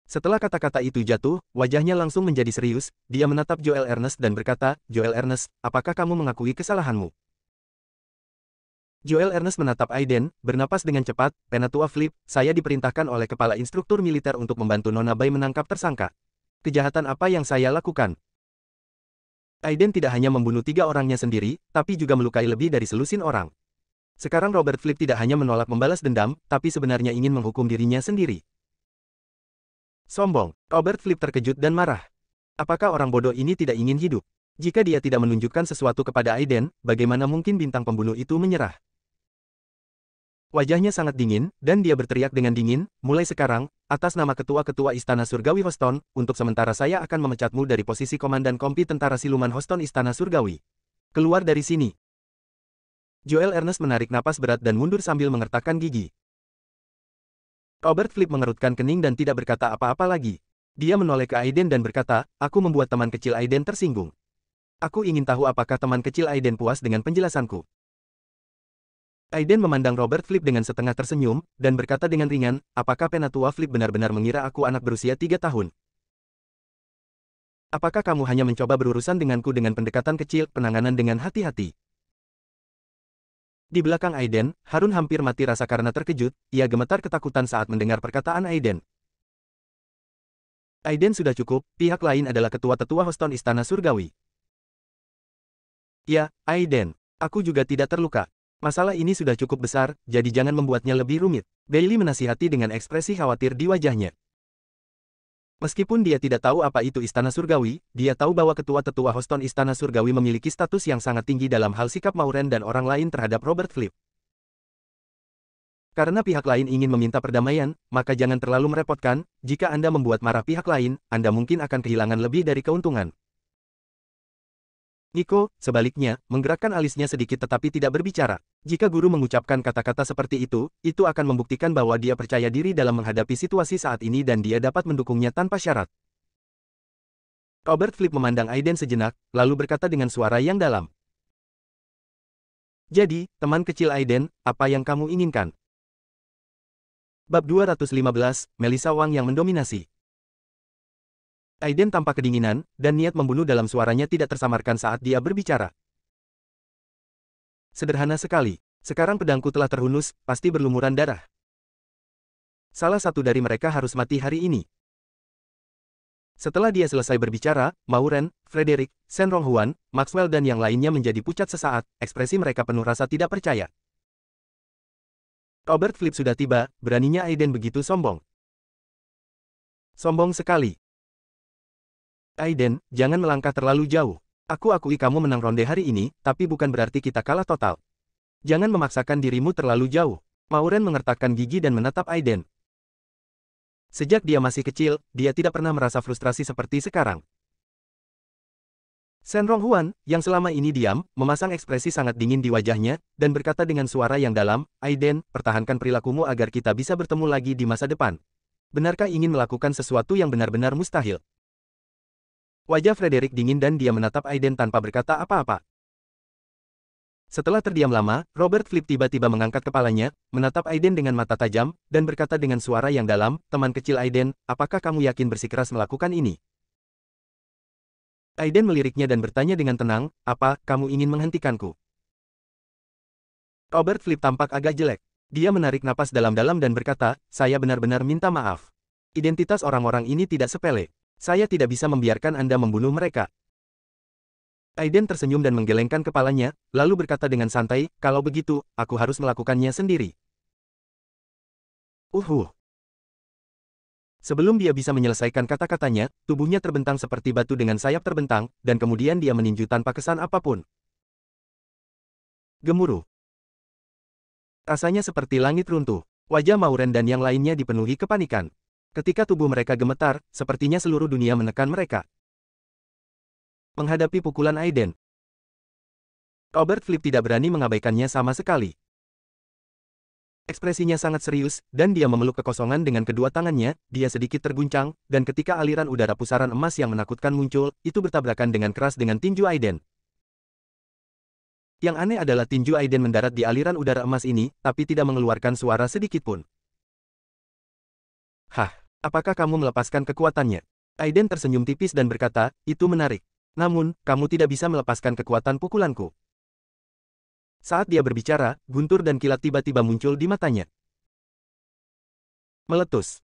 Setelah kata-kata itu jatuh, wajahnya langsung menjadi serius, dia menatap Joel Ernest dan berkata, Joel Ernest, apakah kamu mengakui kesalahanmu? Joel Ernest menatap Aiden, bernapas dengan cepat, Penatua Flip, saya diperintahkan oleh kepala instruktur militer untuk membantu Nona Bai menangkap tersangka. Kejahatan apa yang saya lakukan? Aiden tidak hanya membunuh 3 orangnya sendiri, tapi juga melukai lebih dari selusin orang. Sekarang Robert Flip tidak hanya menolak membalas dendam, tapi sebenarnya ingin menghukum dirinya sendiri. Sombong, Robert Flip terkejut dan marah. Apakah orang bodoh ini tidak ingin hidup? Jika dia tidak menunjukkan sesuatu kepada Aiden, bagaimana mungkin bintang pembunuh itu menyerah? Wajahnya sangat dingin, dan dia berteriak dengan dingin, mulai sekarang, atas nama ketua-ketua Istana Surgawi Houston, untuk sementara saya akan memecatmu dari posisi Komandan Kompi Tentara Siluman Houston Istana Surgawi. Keluar dari sini. Joel Ernest menarik napas berat dan mundur sambil mengertakkan gigi. Robert Flip mengerutkan kening dan tidak berkata apa-apa lagi. Dia menoleh ke Aiden dan berkata, aku membuat teman kecil Aiden tersinggung. Aku ingin tahu apakah teman kecil Aiden puas dengan penjelasanku. Aiden memandang Robert Flip dengan setengah tersenyum, dan berkata dengan ringan, apakah Penatua Flip benar-benar mengira aku anak berusia 3 tahun? Apakah kamu hanya mencoba berurusan denganku dengan pendekatan kecil, penanganan dengan hati-hati? Di belakang Aiden, Harun hampir mati rasa karena terkejut, ia gemetar ketakutan saat mendengar perkataan Aiden. Aiden sudah cukup, pihak lain adalah ketua-tetua Houston Istana Surgawi. Ya, Aiden. Aku juga tidak terluka. Masalah ini sudah cukup besar, jadi jangan membuatnya lebih rumit. Bailey menasihati dengan ekspresi khawatir di wajahnya. Meskipun dia tidak tahu apa itu Istana Surgawi, dia tahu bahwa ketua-tetua Houston Istana Surgawi memiliki status yang sangat tinggi dalam hal sikap Maureen dan orang lain terhadap Robert Flip. Karena pihak lain ingin meminta perdamaian, maka jangan terlalu merepotkan, jika Anda membuat marah pihak lain, Anda mungkin akan kehilangan lebih dari keuntungan. Nico, sebaliknya, menggerakkan alisnya sedikit tetapi tidak berbicara. Jika guru mengucapkan kata-kata seperti itu akan membuktikan bahwa dia percaya diri dalam menghadapi situasi saat ini dan dia dapat mendukungnya tanpa syarat. Robert Flip memandang Aiden sejenak, lalu berkata dengan suara yang dalam. Jadi, teman kecil Aiden, apa yang kamu inginkan? Bab 215, Melissa Wang yang mendominasi. Aiden tampak kedinginan, dan niat membunuh dalam suaranya tidak tersamarkan saat dia berbicara. Sederhana sekali. Sekarang pedangku telah terhunus, pasti berlumuran darah. Salah satu dari mereka harus mati hari ini. Setelah dia selesai berbicara, Maureen, Frederick, Shen Ronghuan, Maxwell dan yang lainnya menjadi pucat sesaat, ekspresi mereka penuh rasa tidak percaya. Robert Flip sudah tiba, beraninya Aiden begitu sombong. Sombong sekali. Aiden, jangan melangkah terlalu jauh. Aku akui kamu menang ronde hari ini, tapi bukan berarti kita kalah total. Jangan memaksakan dirimu terlalu jauh. Maureen mengertakkan gigi dan menatap Aiden. Sejak dia masih kecil, dia tidak pernah merasa frustrasi seperti sekarang. Shen Ronghuan, yang selama ini diam, memasang ekspresi sangat dingin di wajahnya, dan berkata dengan suara yang dalam, Aiden, pertahankan perilakumu agar kita bisa bertemu lagi di masa depan. Benarkah ingin melakukan sesuatu yang benar-benar mustahil? Wajah Frederick dingin dan dia menatap Aiden tanpa berkata apa-apa. Setelah terdiam lama, Robert Flip tiba-tiba mengangkat kepalanya, menatap Aiden dengan mata tajam, dan berkata dengan suara yang dalam, teman kecil Aiden, apakah kamu yakin bersikeras melakukan ini? Aiden meliriknya dan bertanya dengan tenang, apa, kamu ingin menghentikanku? Robert Flip tampak agak jelek. Dia menarik napas dalam-dalam dan berkata, saya benar-benar minta maaf. Identitas orang-orang ini tidak sepele. Saya tidak bisa membiarkan Anda membunuh mereka. Aiden tersenyum dan menggelengkan kepalanya, lalu berkata dengan santai, kalau begitu, aku harus melakukannya sendiri. Sebelum dia bisa menyelesaikan kata-katanya, tubuhnya terbentang seperti batu dengan sayap terbentang, dan kemudian dia meninju tanpa kesan apapun. Gemuruh. Rasanya seperti langit runtuh. Wajah Maureen dan yang lainnya dipenuhi kepanikan. Ketika tubuh mereka gemetar, sepertinya seluruh dunia menekan mereka. Menghadapi pukulan Aiden, Robert Flip tidak berani mengabaikannya sama sekali. Ekspresinya sangat serius, dan dia memeluk kekosongan dengan kedua tangannya, dia sedikit terguncang, dan ketika aliran udara pusaran emas yang menakutkan muncul, itu bertabrakan dengan keras dengan tinju Aiden. Yang aneh adalah tinju Aiden mendarat di aliran udara emas ini, tapi tidak mengeluarkan suara sedikitpun. Hah, apakah kamu melepaskan kekuatannya? Aiden tersenyum tipis dan berkata, itu menarik. Namun, kamu tidak bisa melepaskan kekuatan pukulanku. Saat dia berbicara, guntur dan kilat tiba-tiba muncul di matanya. Meletus.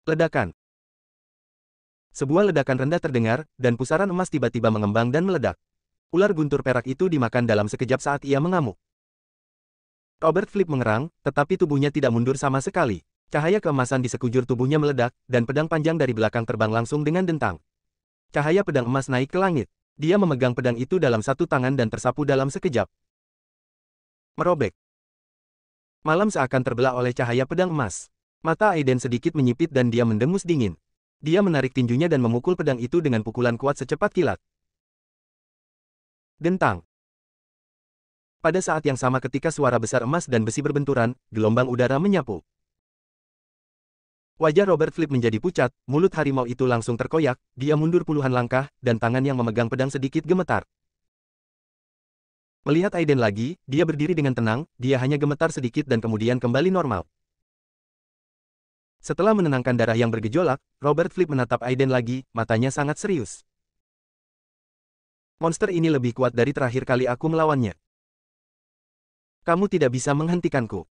Ledakan. Sebuah ledakan rendah terdengar, dan pusaran emas tiba-tiba mengembang dan meledak. Ular guntur perak itu dimakan dalam sekejap saat ia mengamuk. Robert Flip mengerang, tetapi tubuhnya tidak mundur sama sekali. Cahaya keemasan di sekujur tubuhnya meledak, dan pedang panjang dari belakang terbang langsung dengan dentang. Cahaya pedang emas naik ke langit. Dia memegang pedang itu dalam satu tangan dan tersapu dalam sekejap. Merobek. Malam seakan terbelah oleh cahaya pedang emas. Mata Aiden sedikit menyipit dan dia mendengus dingin. Dia menarik tinjunya dan memukul pedang itu dengan pukulan kuat secepat kilat. Dentang. Pada saat yang sama ketika suara besar emas dan besi berbenturan, gelombang udara menyapu. Wajah Robert Flip menjadi pucat, mulut harimau itu langsung terkoyak, dia mundur puluhan langkah, dan tangan yang memegang pedang sedikit gemetar. Melihat Aiden lagi, dia berdiri dengan tenang, dia hanya gemetar sedikit dan kemudian kembali normal. Setelah menenangkan darah yang bergejolak, Robert Flip menatap Aiden lagi, matanya sangat serius. Monster ini lebih kuat dari terakhir kali aku melawannya. Kamu tidak bisa menghentikanku.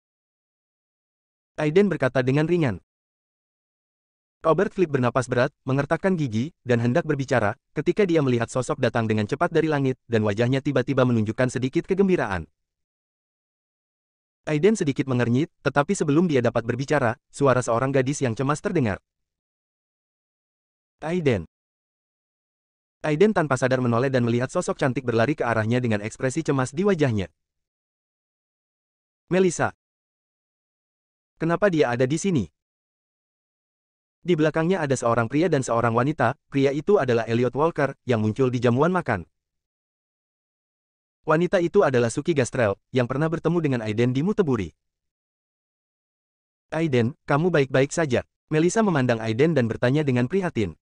Aiden berkata dengan ringan. Robert Flip bernapas berat, mengertakkan gigi, dan hendak berbicara, ketika dia melihat sosok datang dengan cepat dari langit, dan wajahnya tiba-tiba menunjukkan sedikit kegembiraan. Aiden sedikit mengernyit, tetapi sebelum dia dapat berbicara, suara seorang gadis yang cemas terdengar. Aiden. Aiden tanpa sadar menoleh dan melihat sosok cantik berlari ke arahnya dengan ekspresi cemas di wajahnya. Melissa. Kenapa dia ada di sini? Di belakangnya ada seorang pria dan seorang wanita. Pria itu adalah Elliot Walker, yang muncul di jamuan makan. Wanita itu adalah Suki Gastrell, yang pernah bertemu dengan Aiden di Muteburi. Aiden, kamu baik-baik saja. Melissa memandang Aiden dan bertanya dengan prihatin.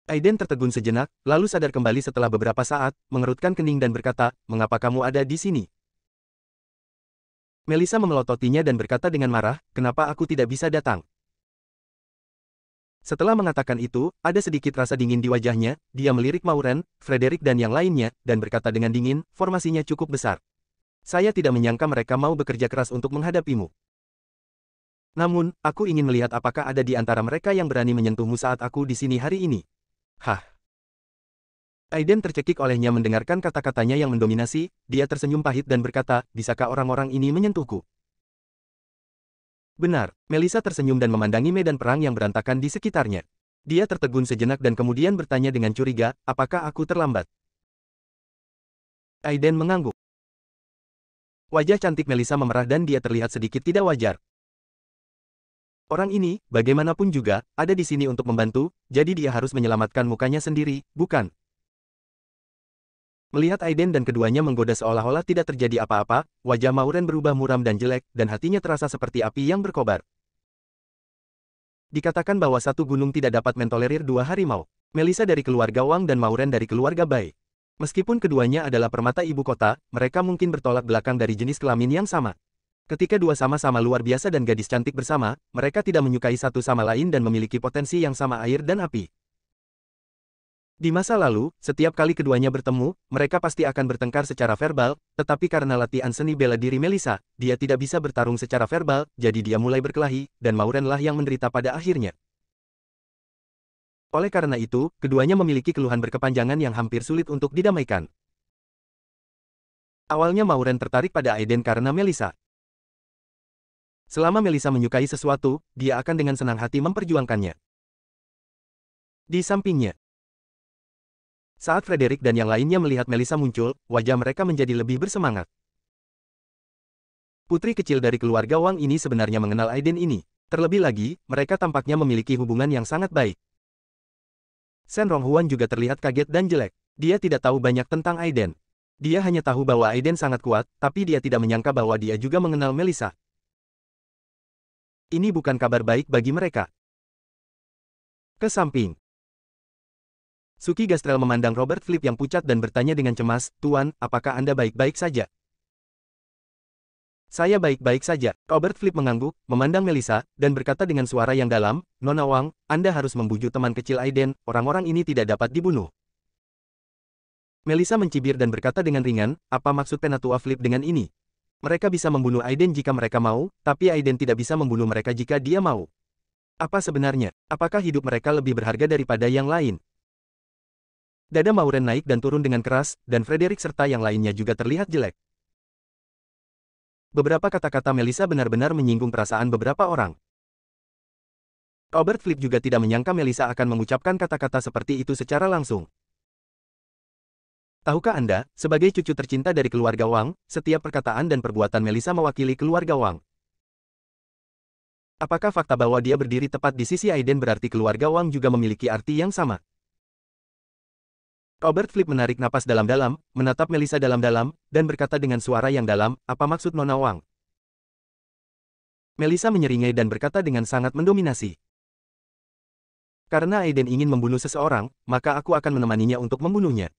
Aiden tertegun sejenak, lalu sadar kembali setelah beberapa saat, mengerutkan kening dan berkata, mengapa kamu ada di sini? Melissa memelototinya dan berkata dengan marah, kenapa aku tidak bisa datang? Setelah mengatakan itu, ada sedikit rasa dingin di wajahnya, dia melirik Maureen, Frederick dan yang lainnya, dan berkata dengan dingin, formasinya cukup besar. Saya tidak menyangka mereka mau bekerja keras untuk menghadapimu. Namun, aku ingin melihat apakah ada di antara mereka yang berani menyentuhmu saat aku di sini hari ini. Hah. Aiden tercekik olehnya mendengarkan kata-katanya yang mendominasi, dia tersenyum pahit dan berkata, bisakah orang-orang ini menyentuhku? Benar, Melissa tersenyum dan memandangi medan perang yang berantakan di sekitarnya. Dia tertegun sejenak dan kemudian bertanya dengan curiga, apakah aku terlambat? Aiden mengangguk. Wajah cantik Melissa memerah dan dia terlihat sedikit tidak wajar. Orang ini, bagaimanapun juga, ada di sini untuk membantu, jadi dia harus menyelamatkan mukanya sendiri, bukan? Melihat Aiden dan keduanya menggoda seolah-olah tidak terjadi apa-apa, wajah Maureen berubah muram dan jelek, dan hatinya terasa seperti api yang berkobar. Dikatakan bahwa satu gunung tidak dapat mentolerir dua harimau. Melissa dari keluarga Wang dan Maureen dari keluarga Bai. Meskipun keduanya adalah permata ibu kota, mereka mungkin bertolak belakang dari jenis kelamin yang sama. Ketika dua sama-sama luar biasa dan gadis cantik bersama, mereka tidak menyukai satu sama lain dan memiliki potensi yang sama air dan api. Di masa lalu, setiap kali keduanya bertemu, mereka pasti akan bertengkar secara verbal, tetapi karena latihan seni bela diri Melissa, dia tidak bisa bertarung secara verbal, jadi dia mulai berkelahi, dan Maureen lah yang menderita pada akhirnya. Oleh karena itu, keduanya memiliki keluhan berkepanjangan yang hampir sulit untuk didamaikan. Awalnya Maureen tertarik pada Aiden karena Melissa. Selama Melissa menyukai sesuatu, dia akan dengan senang hati memperjuangkannya. Di sampingnya, saat Frederick dan yang lainnya melihat Melissa muncul, wajah mereka menjadi lebih bersemangat. Putri kecil dari keluarga Wang ini sebenarnya mengenal Aiden ini. Terlebih lagi, mereka tampaknya memiliki hubungan yang sangat baik. Shen Ronghuan juga terlihat kaget dan jelek. Dia tidak tahu banyak tentang Aiden. Dia hanya tahu bahwa Aiden sangat kuat, tapi dia tidak menyangka bahwa dia juga mengenal Melissa. Ini bukan kabar baik bagi mereka. Ke samping, Suki Gastrell memandang Robert Flip yang pucat dan bertanya dengan cemas, Tuan, apakah Anda baik-baik saja? Saya baik-baik saja. Robert Flip mengangguk, memandang Melissa, dan berkata dengan suara yang dalam, Nona Wang, Anda harus membujuk teman kecil Aiden, orang-orang ini tidak dapat dibunuh. Melissa mencibir dan berkata dengan ringan, apa maksud Penatua Flip dengan ini? Mereka bisa membunuh Aiden jika mereka mau, tapi Aiden tidak bisa membunuh mereka jika dia mau. Apa sebenarnya? Apakah hidup mereka lebih berharga daripada yang lain? Dada Maureen naik dan turun dengan keras, dan Frederick serta yang lainnya juga terlihat jelek. Beberapa kata-kata Melissa benar-benar menyinggung perasaan beberapa orang. Robert Flip juga tidak menyangka Melissa akan mengucapkan kata-kata seperti itu secara langsung. Tahukah Anda, sebagai cucu tercinta dari keluarga Wang, setiap perkataan dan perbuatan Melissa mewakili keluarga Wang. Apakah fakta bahwa dia berdiri tepat di sisi Aiden berarti keluarga Wang juga memiliki arti yang sama? Robert Flip menarik napas dalam-dalam, menatap Melissa dalam-dalam, dan berkata dengan suara yang dalam, apa maksud Nona Wang? Melissa menyeringai dan berkata dengan sangat mendominasi. Karena Aiden ingin membunuh seseorang, maka aku akan menemaninya untuk membunuhnya.